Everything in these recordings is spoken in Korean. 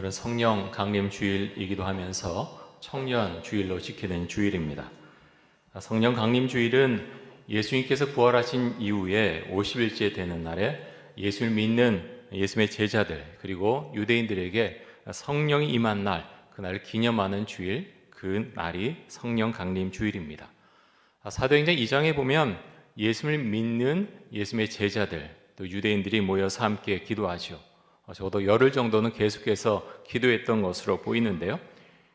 오늘은 성령 강림 주일이기도 하면서 청년 주일로 지키는 주일입니다. 성령 강림 주일은 예수님께서 부활하신 이후에 50일째 되는 날에 예수를 믿는 예수님의 제자들 그리고 유대인들에게 성령이 임한 날, 그날을 기념하는 주일, 그 날이 성령 강림 주일입니다. 사도행전 2장에 보면 예수를 믿는 예수님의 제자들 또 유대인들이 모여서 함께 기도하죠. 적어도 열흘 정도는 계속해서 기도했던 것으로 보이는데요.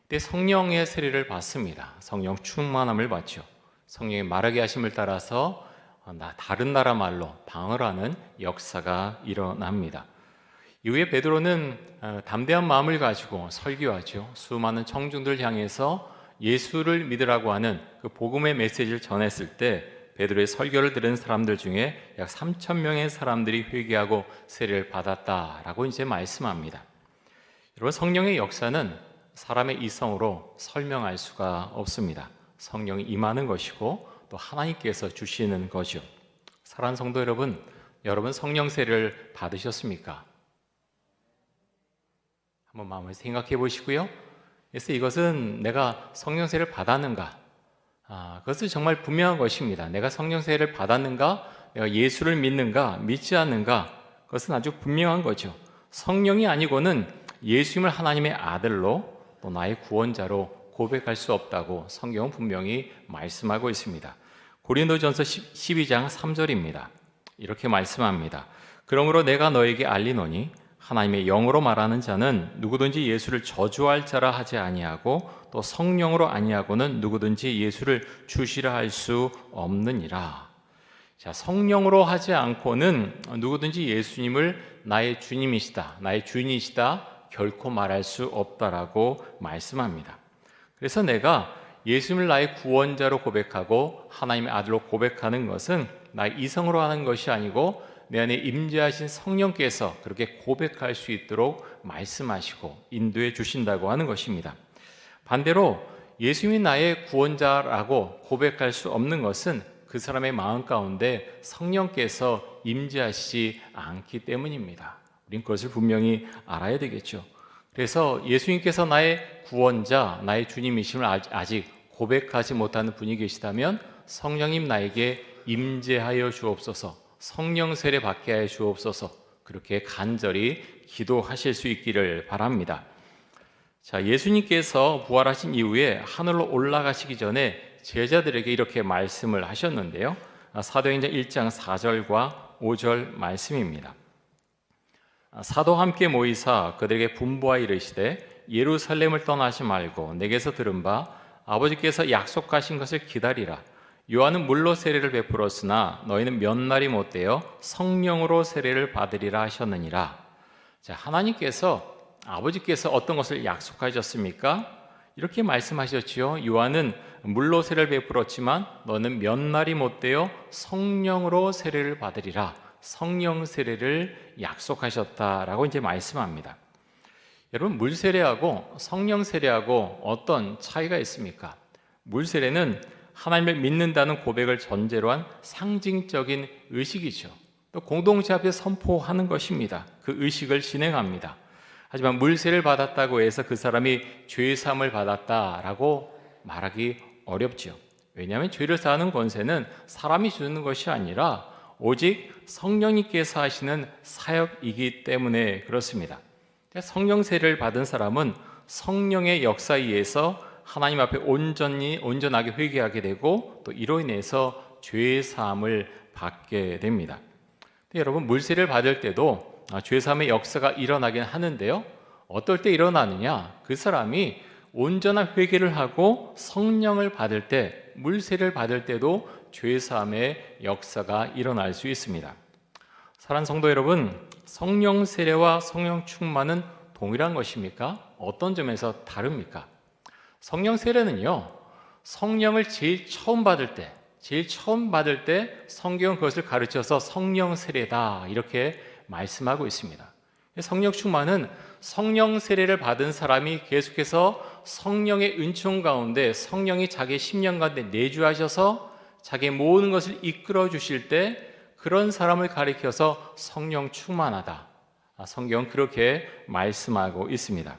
그때 성령의 세례를 받습니다. 성령 충만함을 받죠. 성령의 말하게 하심을 따라서 다른 나라 말로 방언을 하는 역사가 일어납니다. 이후에 베드로는 담대한 마음을 가지고 설교하죠. 수많은 청중들 향해서 예수를 믿으라고 하는 그 복음의 메시지를 전했을 때 베드로의 설교를 들은 사람들 중에 약 3,000명의 사람들이 회개하고 세례를 받았다라고 이제 말씀합니다. 여러분, 성령의 역사는 사람의 이성으로 설명할 수가 없습니다. 성령이 임하는 것이고 또 하나님께서 주시는 거죠. 사랑하는 성도 여러분, 여러분 성령 세례를 받으셨습니까? 한번 마음을 생각해 보시고요. 그래서 이것은 내가 성령 세례를 받았는가? 그것은 정말 분명한 것입니다. 내가 성령 세례를 받았는가? 내가 예수를 믿는가? 믿지 않는가? 그것은 아주 분명한 거죠. 성령이 아니고는 예수님을 하나님의 아들로 또 나의 구원자로 고백할 수 없다고 성경은 분명히 말씀하고 있습니다. 고린도전서 12장 3절입니다. 이렇게 말씀합니다. 그러므로 내가 너에게 알리노니 하나님의 영으로 말하는 자는 누구든지 예수를 저주할 자라 하지 아니하고 또 성령으로 아니하고는 누구든지 예수를 주시라 할 수 없느니라. 자, 성령으로 하지 않고는 누구든지 예수님을 나의 주님이시다, 나의 주인이시다 결코 말할 수 없다라고 말씀합니다. 그래서 내가 예수님을 나의 구원자로 고백하고 하나님의 아들로 고백하는 것은 나의 이성으로 하는 것이 아니고 내 안에 임재하신 성령께서 그렇게 고백할 수 있도록 말씀하시고 인도해 주신다고 하는 것입니다. 반대로 예수님이 나의 구원자라고 고백할 수 없는 것은 그 사람의 마음 가운데 성령께서 임재하시지 않기 때문입니다. 우린 그것을 분명히 알아야 되겠죠. 그래서 예수님께서 나의 구원자, 나의 주님이심을 아직 고백하지 못하는 분이 계시다면 성령님 나에게 임재하여 주옵소서, 성령 세례 받게 하여 주옵소서, 그렇게 간절히 기도하실 수 있기를 바랍니다. 자, 예수님께서 부활하신 이후에 하늘로 올라가시기 전에 제자들에게 이렇게 말씀을 하셨는데요. 사도행전 1장 4절과 5절 말씀입니다. 사도 함께 모이사 그들에게 분부하여 이르시되 예루살렘을 떠나지 말고 내게서 들은 바 아버지께서 약속하신 것을 기다리라. 요한은 물로 세례를 베풀었으나 너희는 몇 날이 못되어 성령으로 세례를 받으리라 하셨느니라. 자, 하나님께서 아버지께서 어떤 것을 약속하셨습니까? 이렇게 말씀하셨지요. 요한은 물로 세례를 베풀었지만 너는 몇 날이 못되어 성령으로 세례를 받으리라. 성령 세례를 약속하셨다라고 이제 말씀합니다. 여러분, 물 세례하고 성령 세례하고 어떤 차이가 있습니까? 물 세례는 하나님을 믿는다는 고백을 전제로 한 상징적인 의식이죠. 또 공동체 앞에 선포하는 것입니다. 그 의식을 진행합니다. 하지만 물세를 받았다고 해서 그 사람이 죄 사함을 받았다라고 말하기 어렵죠. 왜냐하면 죄를 사하는 권세는 사람이 주는 것이 아니라 오직 성령님께서 하시는 사역이기 때문에 그렇습니다. 성령 세례를 받은 사람은 성령의 역사에 의해서 하나님 앞에 온전하게 회개하게 되고 또 이로 인해서 죄 사함을 받게 됩니다. 여러분, 물세례를 받을 때도 죄 사함의 역사가 일어나긴 하는데요. 어떨 때 일어나느냐? 그 사람이 온전한 회개를 하고 성령을 받을 때, 물세례를 받을 때도 죄 사함의 역사가 일어날 수 있습니다. 사랑하는 성도 여러분, 성령 세례와 성령 충만은 동일한 것입니까? 어떤 점에서 다릅니까? 성령 세례는요, 성령을 제일 처음 받을 때 성경은 그것을 가르쳐서 성령 세례다 이렇게 말씀하고 있습니다. 성령 충만은 성령 세례를 받은 사람이 계속해서 성령의 은총 가운데 성령이 자기의 심령 가운데 내주하셔서 자기의 모든 것을 이끌어 주실 때 그런 사람을 가리켜서 성령 충만하다. 성경은 그렇게 말씀하고 있습니다.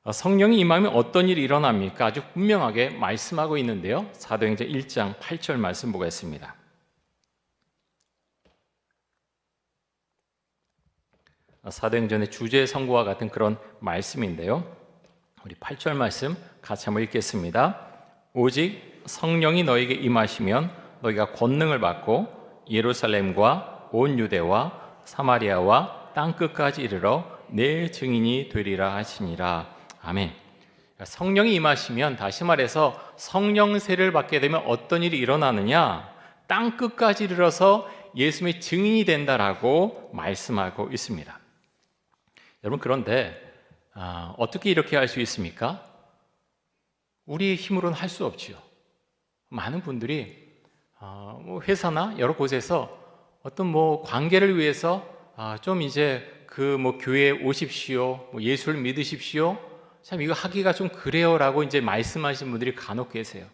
성령이 임하면 어떤 일이 일어납니까? 아주 분명하게 말씀하고 있는데요. 사도행전 1장 8절 말씀 보겠습니다. 사도행전의 주제 선고와 같은 그런 말씀인데요. 우리 8절 말씀 같이 한번 읽겠습니다. 오직 성령이 너에게 임하시면 너희가 권능을 받고 예루살렘과 온 유대와 사마리아와 땅끝까지 이르러 내 증인이 되리라 하시니라. 아멘. 성령이 임하시면, 다시 말해서 성령세를 받게 되면 어떤 일이 일어나느냐? 땅끝까지 이르러서 예수님의 증인이 된다라고 말씀하고 있습니다. 여러분, 그런데 어떻게 이렇게 할 수 있습니까? 우리의 힘으로는 할 수 없지요. 많은 분들이 회사나 여러 곳에서 어떤 관계를 위해서 좀 이제 교회에 오십시오, 예수를 믿으십시오. 참 이거 하기가 좀 그래요라고 이제 말씀하신 분들이 간혹 계세요.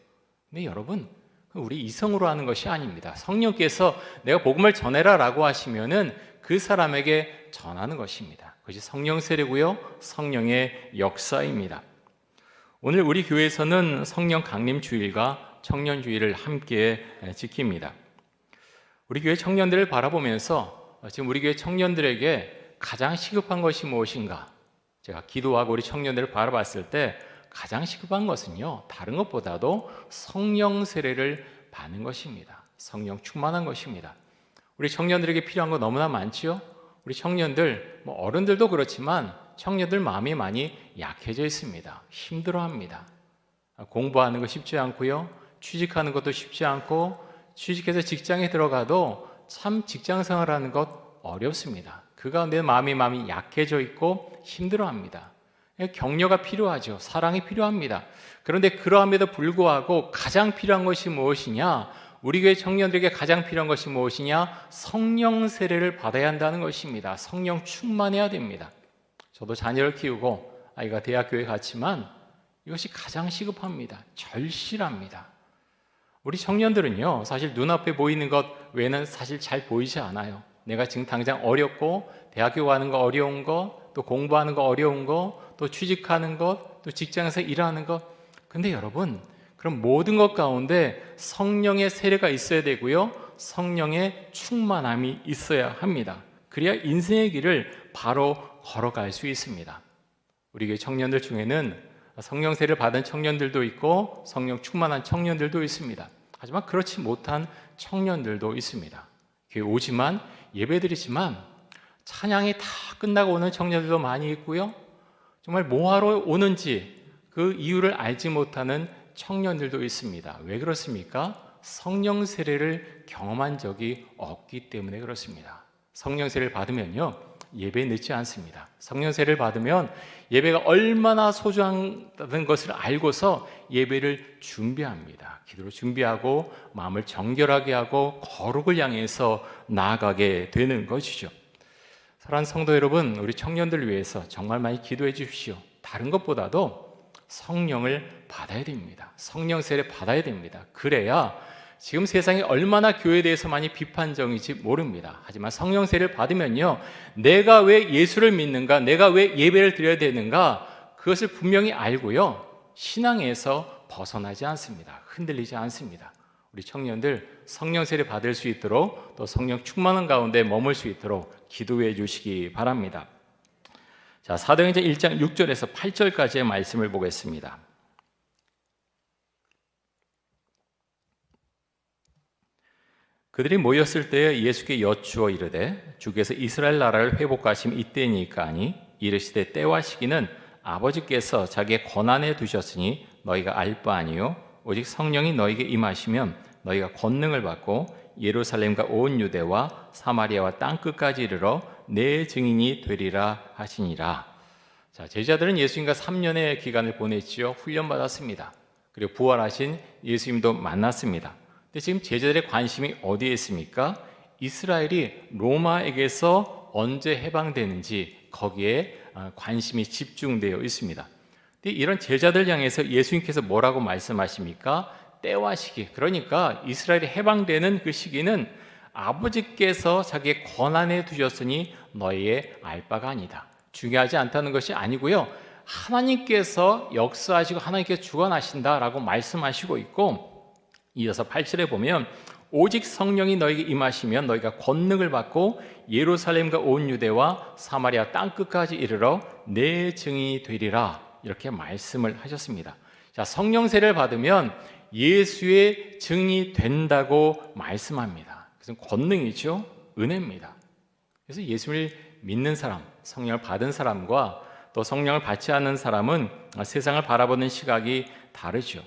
근데 여러분, 우리 이성으로 하는 것이 아닙니다. 성령께서 내가 복음을 전해라라고 하시면은 그 사람에게 전하는 것입니다. 그것이 성령 세례고요, 성령의 역사입니다. 오늘 우리 교회에서는 성령 강림 주일과 청년 주일을 함께 지킵니다. 우리 교회 청년들을 바라보면서 지금 우리 교회 청년들에게 가장 시급한 것이 무엇인가? 제가 기도하고 우리 청년들을 바라봤을 때 가장 시급한 것은요, 다른 것보다도 성령 세례를 받는 것입니다. 성령 충만한 것입니다. 우리 청년들에게 필요한 거 너무나 많지요. 우리 청년들, 어른들도 그렇지만 청년들 마음이 많이 약해져 있습니다. 힘들어합니다. 공부하는 거 쉽지 않고요, 취직하는 것도 쉽지 않고, 취직해서 직장에 들어가도 참 직장 생활하는 것 어렵습니다. 그 가운데 마음이 약해져 있고 힘들어합니다. 격려가 필요하죠. 사랑이 필요합니다. 그런데 그러함에도 불구하고 가장 필요한 것이 무엇이냐? 우리 교회 청년들에게 가장 필요한 것이 무엇이냐? 성령 세례를 받아야 한다는 것입니다. 성령 충만해야 됩니다. 저도 자녀를 키우고 아이가 대학교에 갔지만 이것이 가장 시급합니다. 절실합니다. 우리 청년들은요, 사실 눈앞에 보이는 것 외에는 사실 잘 보이지 않아요. 내가 지금 당장 어렵고, 대학교 가는 거 어려운 거, 또 공부하는 거 어려운 거, 또 취직하는 것, 또 직장에서 일하는 것. 근데 여러분, 그럼 모든 것 가운데 성령의 세례가 있어야 되고요, 성령의 충만함이 있어야 합니다. 그래야 인생의 길을 바로 걸어갈 수 있습니다. 우리 교회 청년들 중에는 성령 세례를 받은 청년들도 있고 성령 충만한 청년들도 있습니다. 하지만 그렇지 못한 청년들도 있습니다. 교회 오지만, 예배드리지만 찬양이 다 끝나고 오는 청년들도 많이 있고요, 정말 뭐하러 오는지 그 이유를 알지 못하는 청년들도 있습니다. 왜 그렇습니까? 성령 세례를 경험한 적이 없기 때문에 그렇습니다. 성령 세례를 받으면요, 예배에 늦지 않습니다. 성령 세례를 받으면 예배가 얼마나 소중하다는 것을 알고서 예배를 준비합니다. 기도로 준비하고 마음을 정결하게 하고 거룩을 향해서 나아가게 되는 것이죠. 사랑하는 성도 여러분, 우리 청년들을 위해서 정말 많이 기도해 주십시오. 다른 것보다도 성령을 받아야 됩니다. 성령 세례 받아야 됩니다. 그래야 지금 세상이 얼마나 교회에 대해서 많이 비판적인지 모릅니다. 하지만 성령 세례를 받으면요, 내가 왜 예수를 믿는가, 내가 왜 예배를 드려야 되는가, 그것을 분명히 알고요, 신앙에서 벗어나지 않습니다. 흔들리지 않습니다. 우리 청년들 성령 세례 받을 수 있도록, 또 성령 충만한 가운데 머물 수 있도록 기도해 주시기 바랍니다. 자, 사도행전 1장 6절에서 8절까지의 말씀을 보겠습니다. 그들이 모였을 때에 예수께 여쭈어 이르되 주께서 이스라엘 나라를 회복하심 이때니까 하니, 이르시되 때와 시기는 아버지께서 자기의 권한에 두셨으니 너희가 알 바 아니요 오직 성령이 너희에게 임하시면 너희가 권능을 받고 예루살렘과 온 유대와 사마리아와 땅끝까지 이르러 내 증인이 되리라 하시니라. 자, 제자들은 예수님과 3년의 기간을 보냈지요. 훈련받았습니다. 그리고 부활하신 예수님도 만났습니다. 근데 지금 제자들의 관심이 어디에 있습니까? 이스라엘이 로마에게서 언제 해방되는지 거기에 관심이 집중되어 있습니다. 근데 이런 제자들 향해서 예수님께서 뭐라고 말씀하십니까? 때와 시기, 그러니까 이스라엘이 해방되는 그 시기는 아버지께서 자기의 권한에 두셨으니 너희의 알 바가 아니다. 중요하지 않다는 것이 아니고요, 하나님께서 역사하시고 하나님께서 주관하신다라고 말씀하시고 있고, 이어서 8절에 보면 오직 성령이 너에게 임하시면 너희가 권능을 받고 예루살렘과 온 유대와 사마리아 땅끝까지 이르러 내 증인이 되리라, 이렇게 말씀을 하셨습니다. 자, 성령 세례를 받으면 예수의 증인이 된다고 말씀합니다. 그래서 권능이죠. 은혜입니다. 그래서 예수를 믿는 사람, 성령을 받은 사람과 또 성령을 받지 않는 사람은 세상을 바라보는 시각이 다르죠.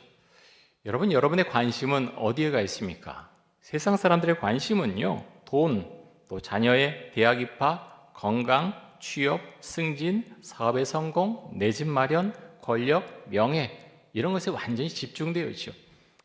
여러분, 여러분의 관심은 어디에가 있습니까? 세상 사람들의 관심은요, 돈, 또 자녀의 대학 입학, 건강, 취업, 승진, 사업의 성공, 내 집 마련, 권력, 명예, 이런 것에 완전히 집중되어 있죠.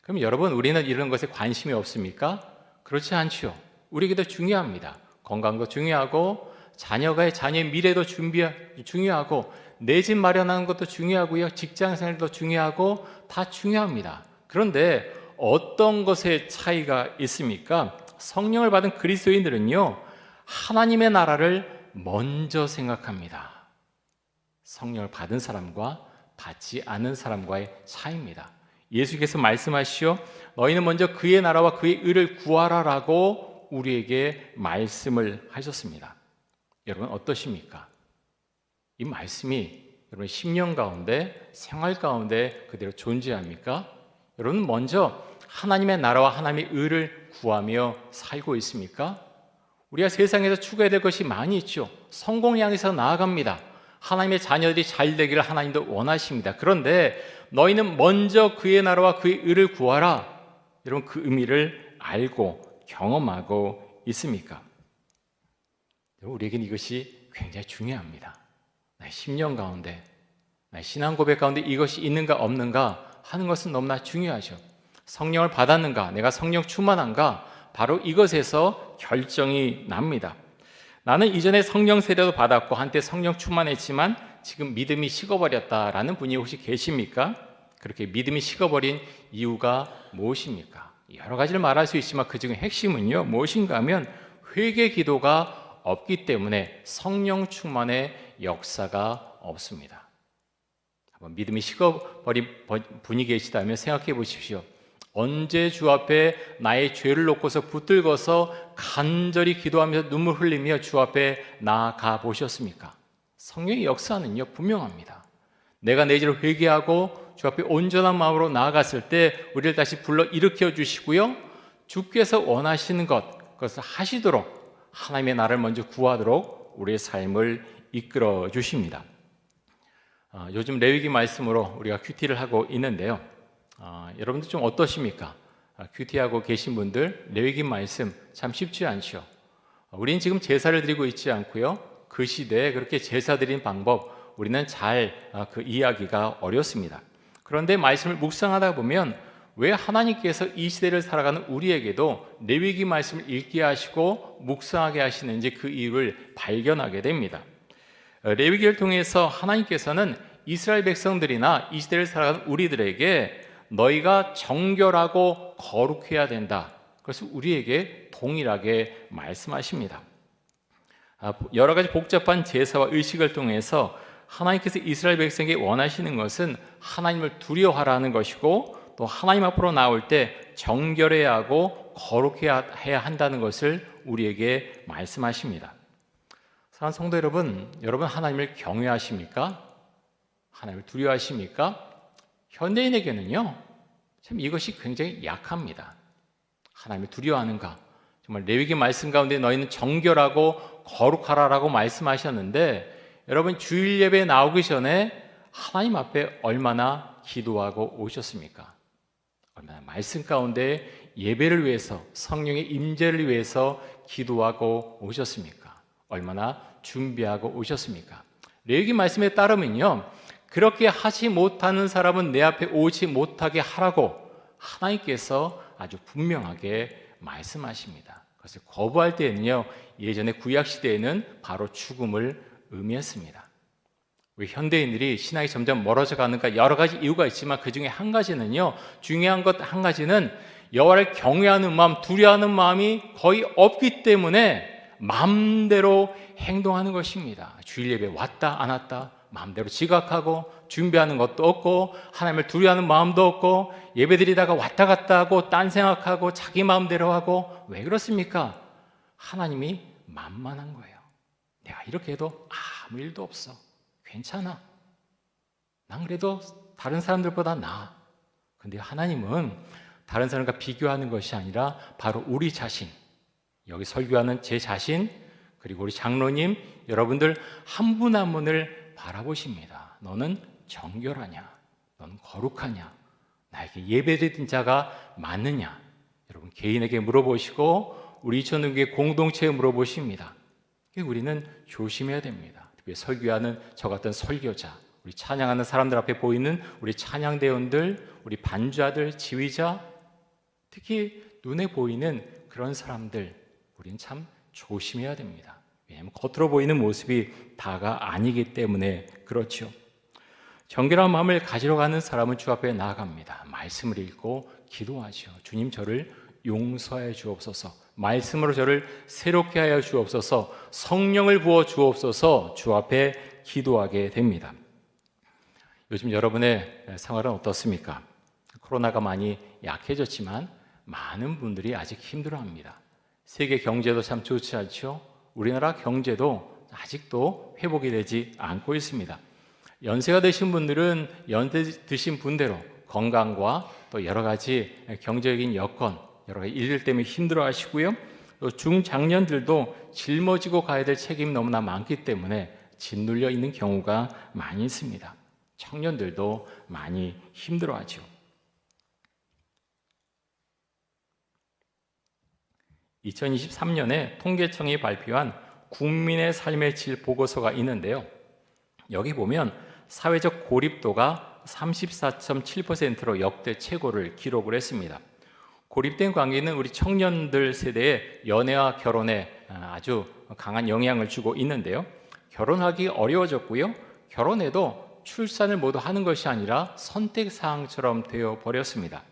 그럼 여러분, 우리는 이런 것에 관심이 없습니까? 그렇지 않죠. 우리에게도 중요합니다. 건강도 중요하고, 자녀의 미래도 중요하고, 내 집 마련하는 것도 중요하고요, 직장 생활도 중요하고, 다 중요합니다. 그런데 어떤 것에 차이가 있습니까? 성령을 받은 그리스도인들은요, 하나님의 나라를 먼저 생각합니다. 성령을 받은 사람과 받지 않은 사람과의 차이입니다. 예수께서 말씀하시오, 너희는 먼저 그의 나라와 그의 의를 구하라라고 우리에게 말씀을 하셨습니다. 여러분, 어떠십니까? 이 말씀이 여러분의 심령 가운데, 생활 가운데 그대로 존재합니까? 여러분, 먼저 하나님의 나라와 하나님의 의를 구하며 살고 있습니까? 우리가 세상에서 추구해야 될 것이 많이 있죠. 성공을 향해서 나아갑니다. 하나님의 자녀들이 잘 되기를 하나님도 원하십니다. 그런데 너희는 먼저 그의 나라와 그의 의를 구하라, 여러분, 그 의미를 알고 경험하고 있습니까? 우리에게는 이것이 굉장히 중요합니다. 나의 심령 가운데, 나의 신앙 고백 가운데 이것이 있는가 없는가 하는 것은 너무나 중요하죠. 성령을 받았는가, 내가 성령 충만한가, 바로 이것에서 결정이 납니다. 나는 이전에 성령 세례도 받았고 한때 성령 충만했지만 지금 믿음이 식어버렸다라는 분이 혹시 계십니까? 그렇게 믿음이 식어버린 이유가 무엇입니까? 여러 가지를 말할 수 있지만 그 중에 핵심은요, 무엇인가 하면 회개 기도가 없기 때문에 성령 충만의 역사가 없습니다. 한번 믿음이 식어버린 분이 계시다면 생각해 보십시오. 언제 주 앞에 나의 죄를 놓고서 붙들고서 간절히 기도하면서 눈물 흘리며 주 앞에 나아가 보셨습니까? 성령의 역사는요, 분명합니다. 내가 내 죄를 회개하고 주 앞에 온전한 마음으로 나아갔을 때 우리를 다시 불러 일으켜 주시고요, 주께서 원하시는 그것을 하시도록, 하나님의 나라를 먼저 구하도록 우리의 삶을 이끌어 주십니다. 요즘 레위기 말씀으로 우리가 큐티를 하고 있는데요, 여러분들 좀 어떠십니까? 큐티하고 계신 분들, 레위기 말씀 참 쉽지 않죠. 우리는 지금 제사를 드리고 있지 않고요, 그 시대에 그렇게 제사 드린 방법 우리는 잘 그 이해하기가 어렵습니다. 그런데 말씀을 묵상하다 보면 왜 하나님께서 이 시대를 살아가는 우리에게도 레위기 말씀을 읽게 하시고 묵상하게 하시는지 그 이유를 발견하게 됩니다. 레위기를 통해서 하나님께서는 이스라엘 백성들이나 이 시대를 살아가는 우리들에게 너희가 정결하고 거룩해야 된다, 그래서 우리에게 동일하게 말씀하십니다. 여러 가지 복잡한 제사와 의식을 통해서 하나님께서 이스라엘 백성에게 원하시는 것은 하나님을 두려워하라는 것이고, 또 하나님 앞으로 나올 때 정결해야 하고 거룩해야 한다는 것을 우리에게 말씀하십니다. 사랑하는 성도 여러분, 여러분 하나님을 경외하십니까? 하나님을 두려워하십니까? 현대인에게는요, 참 이것이 굉장히 약합니다. 하나님을 두려워하는가? 정말 레위기 말씀 가운데 너희는 정결하고 거룩하라라고 말씀하셨는데, 여러분 주일 예배에 나오기 전에 하나님 앞에 얼마나 기도하고 오셨습니까? 얼마나 말씀 가운데 예배를 위해서, 성령의 임재를 위해서 기도하고 오셨습니까? 얼마나 준비하고 오셨습니까? 레위기 말씀에 따르면요, 그렇게 하지 못하는 사람은 내 앞에 오지 못하게 하라고 하나님께서 아주 분명하게 말씀하십니다. 그래서 거부할 때는요, 예전에 구약 시대에는 바로 죽음을 의미했습니다. 우리 현대인들이 신앙이 점점 멀어져 가는가, 여러 가지 이유가 있지만 그 중에 한 가지는요, 중요한 것 한 가지는 여호와를 경외하는 마음, 두려워하는 마음이 거의 없기 때문에 마음대로 행동하는 것입니다. 주일 예배 왔다 안 왔다, 마음대로 지각하고 준비하는 것도 없고 하나님을 두려워하는 마음도 없고 예배드리다가 왔다 갔다 하고 딴 생각하고 자기 마음대로 하고 왜 그렇습니까? 하나님이 만만한 거예요. 내가 이렇게 해도 아무 일도 없어. 괜찮아. 난 그래도 다른 사람들보다 나아. 근데 하나님은 다른 사람과 비교하는 것이 아니라 바로 우리 자신, 여기 설교하는 제 자신, 그리고 우리 장로님, 여러분들 한 분 한 분을 바라보십니다. 너는 정결하냐? 너는 거룩하냐? 나에게 예배드린 자가 맞느냐? 여러분 개인에게 물어보시고 우리 이천동교회 공동체에 물어보십니다. 우리는 조심해야 됩니다. 특히 설교하는 저 같은 설교자, 우리 찬양하는 사람들 앞에 보이는 우리 찬양대원들, 우리 반주자들, 지휘자, 특히 눈에 보이는 그런 사람들, 우리는 참 조심해야 됩니다. 왜냐하면 겉으로 보이는 모습이 다가 아니기 때문에 그렇죠. 정결한 마음을 가지러 가는 사람은 주 앞에 나아갑니다. 말씀을 읽고 기도하죠. 주님 저를 용서하여 주옵소서, 말씀으로 저를 새롭게 하여 주옵소서, 성령을 부어 주옵소서 주 앞에 기도하게 됩니다. 요즘 여러분의 생활은 어떻습니까? 코로나가 많이 약해졌지만 많은 분들이 아직 힘들어합니다. 세계 경제도 참 좋지 않죠? 우리나라 경제도 아직도 회복이 되지 않고 있습니다. 연세가 드신 분들은 연세 드신 분대로 건강과 또 여러 가지 경제적인 여건, 여러 가지 일들 때문에 힘들어 하시고요. 또 중장년들도 짊어지고 가야 될 책임이 너무나 많기 때문에 짓눌려 있는 경우가 많이 있습니다. 청년들도 많이 힘들어 하죠. 2023년에 통계청이 발표한 국민의 삶의 질 보고서가 있는데요. 여기 보면 사회적 고립도가 34.7%로 역대 최고를 기록을 했습니다. 고립된 관계는 우리 청년들 세대의 연애와 결혼에 아주 강한 영향을 주고 있는데요. 결혼하기 어려워졌고요. 결혼해도 출산을 모두 하는 것이 아니라 선택사항처럼 되어 버렸습니다.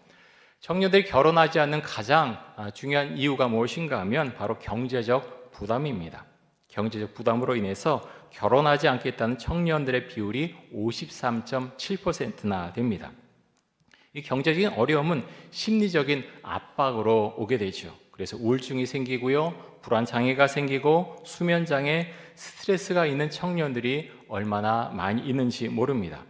청년들이 결혼하지 않는 가장 중요한 이유가 무엇인가 하면 바로 경제적 부담입니다. 경제적 부담으로 인해서 결혼하지 않겠다는 청년들의 비율이 53.7%나 됩니다. 이 경제적인 어려움은 심리적인 압박으로 오게 되죠. 그래서 우울증이 생기고요, 불안장애가 생기고 수면장애, 스트레스가 있는 청년들이 얼마나 많이 있는지 모릅니다.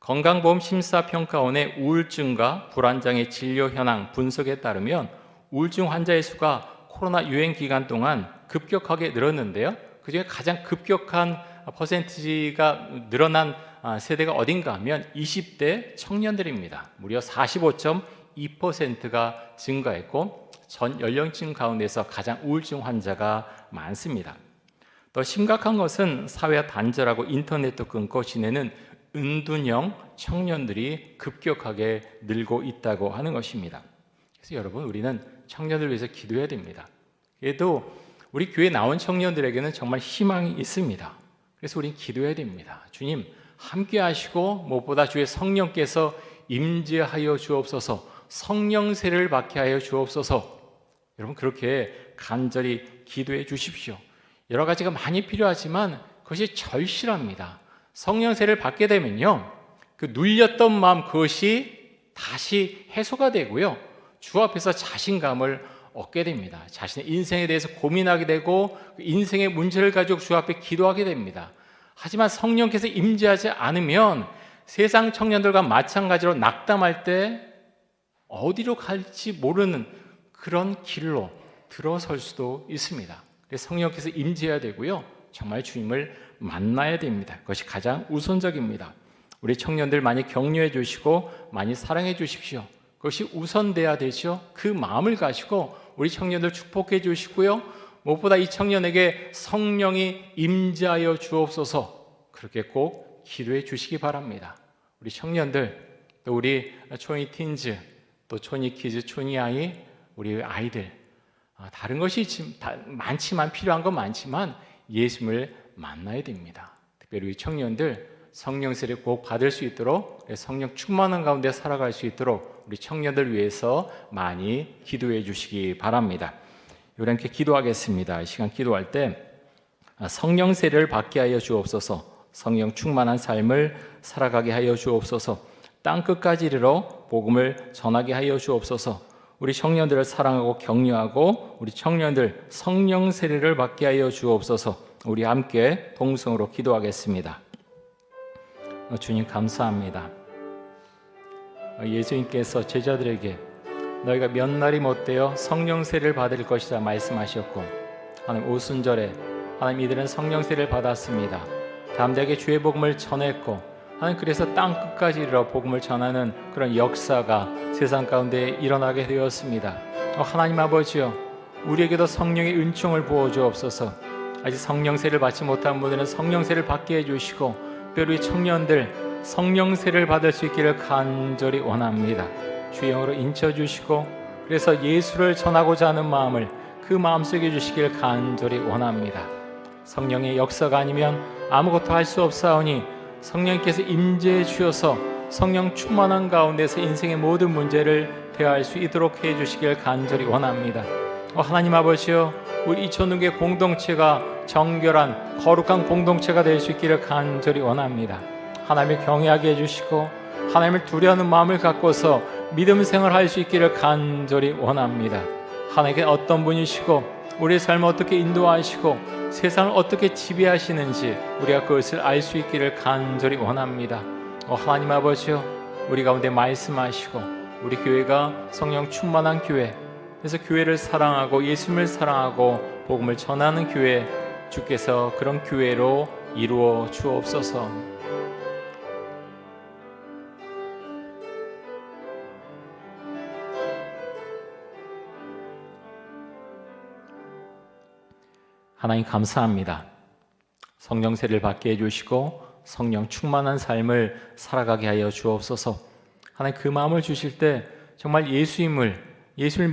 건강보험심사평가원의 우울증과 불안장애 진료 현황 분석에 따르면 우울증 환자의 수가 코로나 유행 기간 동안 급격하게 늘었는데요. 그중에 가장 급격한 퍼센티지가 늘어난 세대가 어딘가 하면 20대 청년들입니다. 무려 45.2%가 증가했고 전 연령층 가운데서 가장 우울증 환자가 많습니다. 더 심각한 것은 사회와 단절하고 인터넷도 끊고 지내는 은둔형 청년들이 급격하게 늘고 있다고 하는 것입니다. 그래서 여러분, 우리는 청년들을 위해서 기도해야 됩니다. 그래도 우리 교회에 나온 청년들에게는 정말 희망이 있습니다. 그래서 우리는 기도해야 됩니다. 주님 함께 하시고 무엇보다 주의 성령께서 임재하여 주옵소서, 성령세를 받게 하여 주옵소서. 여러분 그렇게 간절히 기도해 주십시오. 여러 가지가 많이 필요하지만 그것이 절실합니다. 성령세를 받게 되면요, 그 눌렸던 마음 그것이 다시 해소가 되고요, 주 앞에서 자신감을 얻게 됩니다. 자신의 인생에 대해서 고민하게 되고 인생의 문제를 가지고 주 앞에 기도하게 됩니다. 하지만 성령께서 임재하지 않으면 세상 청년들과 마찬가지로 낙담할 때 어디로 갈지 모르는 그런 길로 들어설 수도 있습니다. 그래서 성령께서 임재해야 되고요, 정말 주님을 만나야 됩니다. 그것이 가장 우선적입니다. 우리 청년들 많이 격려해 주시고 많이 사랑해 주십시오. 그것이 우선돼야 되죠. 그 마음을 가지고 우리 청년들 축복해 주시고요, 무엇보다 이 청년에게 성령이 임재하여 주옵소서, 그렇게 꼭 기도해 주시기 바랍니다. 우리 청년들, 또 우리 초니 틴즈, 또 초니 키즈, 초니 아이, 우리 아이들, 다른 것이 많지만, 필요한 건 많지만 예수님을 만나야 됩니다. 특별히 우리 청년들 성령세를 꼭 받을 수 있도록, 성령 충만한 가운데 살아갈 수 있도록 우리 청년들 위해서 많이 기도해 주시기 바랍니다. 우리 함께 기도하겠습니다. 이 시간 기도할 때 성령세를 받게 하여 주옵소서, 성령 충만한 삶을 살아가게 하여 주옵소서. 땅 끝까지 이르러 복음을 전하게 하여 주옵소서. 우리 청년들을 사랑하고 격려하고 우리 청년들 성령 세례를 받게 하여 주옵소서. 우리 함께 동성으로 기도하겠습니다. 주님 감사합니다. 예수님께서 제자들에게 너희가 몇 날이 못되어 성령 세례를 받을 것이다 말씀하셨고, 하나님 오순절에 하나님 이들은 성령 세례를 받았습니다. 담대하게 주의 복음을 전했고, 하나님 그래서 땅 끝까지 이르러 복음을 전하는 그런 역사가 세상 가운데 일어나게 되었습니다. 하나님 아버지여, 우리에게도 성령의 은총을 부어 주옵소서. 아직 성령 세례를 받지 못한 분들은 성령 세례를 받게 해주시고, 특별히 우리 청년들 성령 세례를 받을 수 있기를 간절히 원합니다. 주의 영으로 인쳐주시고, 그래서 예수를 전하고자 하는 마음을 그 마음속에 주시기를 간절히 원합니다. 성령의 역사가 아니면 아무것도 할 수 없사오니 성령께서 임재해 주셔서 성령 충만한 가운데서 인생의 모든 문제를 대할 수 있도록 해주시길 간절히 원합니다. 하나님 아버지여, 우리 이천능계 공동체가 정결한 거룩한 공동체가 될 수 있기를 간절히 원합니다. 하나님을 경외하게 해주시고 하나님을 두려워하는 마음을 갖고서 믿음 생활할 수 있기를 간절히 원합니다. 하나님께 어떤 분이시고 우리의 삶을 어떻게 인도하시고 세상을 어떻게 지배하시는지 우리가 그것을 알 수 있기를 간절히 원합니다. 하나님 아버지여, 우리 가운데 말씀하시고 우리 교회가 성령 충만한 교회, 그래서 교회를 사랑하고 예수님을 사랑하고 복음을 전하는 교회, 주께서 그런 교회로 이루어 주옵소서. 하나님 감사합니다. 성령 세례를 받게 해주시고 성령 충만한 삶을 살아가게 하여 주옵소서. 하나님 그 마음을 주실 때 정말 예수님을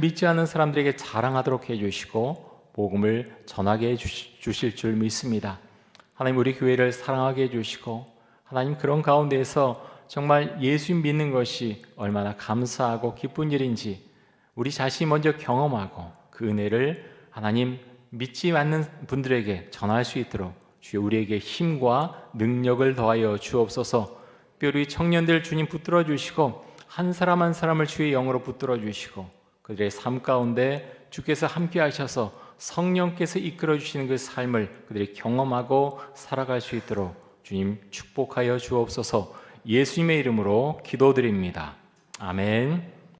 믿지 않는 사람들에게 자랑하도록 해주시고 복음을 전하게 해주실 줄 믿습니다. 하나님 우리 교회를 사랑하게 해주시고 하나님 그런 가운데에서 정말 예수님 믿는 것이 얼마나 감사하고 기쁜 일인지 우리 자신이 먼저 경험하고 그 은혜를 하나님 믿지 않는 분들에게 전할 수 있도록 주여 우리에게 힘과 능력을 더하여 주옵소서. 특별히 청년들 주님 붙들어 주시고 한 사람 한 사람을 주의 영으로 붙들어 주시고 그들의 삶 가운데 주께서 함께 하셔서 성령께서 이끌어 주시는 그 삶을 그들이 경험하고 살아갈 수 있도록 주님 축복하여 주옵소서. 예수님의 이름으로 기도드립니다. 아멘.